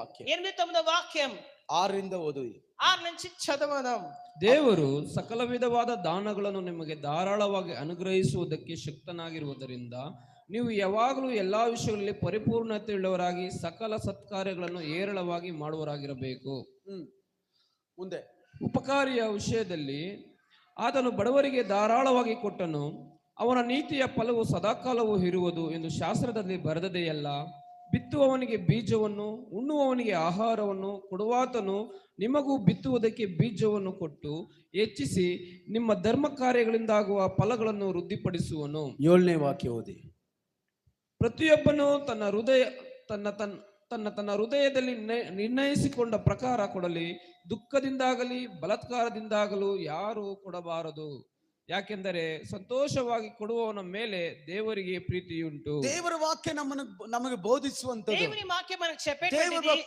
వాక్యం 89వ వాక్యం 6ರಿಂದ ಓದುವಿ. 6 నుంచి చదవదాం. ದೇವರು ಸಕಲ ವಿಧವಾದ ದಾನಗಳನ್ನು ನಿಮಗೆ ಧಾರಾಳವಾಗಿ ಅನುಗ್ರಹಿಸುವುದಕ್ಕೆ ಶಕ್ತನಾಗಿರುವುದರಿಂದ ನೀವು ಯಾವಾಗಲೂ ಎಲ್ಲಾ ವಿಷಯಗಳಲ್ಲಿ ಪರಿಪೂರ್ಣತೆಯುಳ್ಳವರಾಗಿ ಸಕಲ ಸತ್ಕಾರ್ಯಗಳನ್ನು ಹೇರಳವಾಗಿ ಮಾಡುವವರಾಗಿರಬೇಕು. ಮುಂದೆ ಉಪಕಾರಿಯ ವಿಷಯದಲ್ಲಿ ಆತನು ಬಡವರಿಗೆ ಧಾರಾಳವಾಗಿ ಕೊಟ್ಟನು, ಅವನ ನೀತಿಯ ಫಲವು ಸದಾಕಾಲವೂ ಇರುವುದು ಎಂದು ಶಾಸ್ತ್ರದಲ್ಲಿ ಬರೆದದೆಯಲ್ಲ. ಬಿತ್ತುವವನಿಗೆ ಬೀಜವನ್ನು, ಉಣ್ಣುವವನಿಗೆ ಆಹಾರವನ್ನು ಕೊಡುವಾತನು ನಿಮಗೂ ಬಿತ್ತುವುದಕ್ಕೆ ಬೀಜವನ್ನು ಕೊಟ್ಟು ಹೆಚ್ಚಿಸಿ ನಿಮ್ಮ ಧರ್ಮ ಕಾರ್ಯಗಳಿಂದಾಗುವ ಫಲಗಳನ್ನು ವೃದ್ಧಿಪಡಿಸುವನು. 7ನೇ ವಾಕ್ಯ ಓದಿ. ಪ್ರತಿಯೊಬ್ಬನು ತನ್ನ ಹೃದಯದಲ್ಲಿ ನಿರ್ಣಯಿಸಿಕೊಂಡ ಪ್ರಕಾರ ಕೊಡಲಿ, ದುಃಖದಿಂದಾಗಲಿ ಬಲಾತ್ಕಾರದಿಂದಾಗಲೂ ಯಾರು ಕೊಡಬಾರದು. ಯಾಕೆಂದರೆ ಸಂತೋಷವಾಗಿ ಕೊಡುವವನ ಮೇಲೆ ದೇವರಿಗೆ ಪ್ರೀತಿಯುಂಟು. ದೇವರ ವಾಕ್ಯ ನಮಗೆ ಬೋಧಿಸುವಂತದ್ದು. దేవుని వాక్యం మనకు చెప్పేటువంటిది.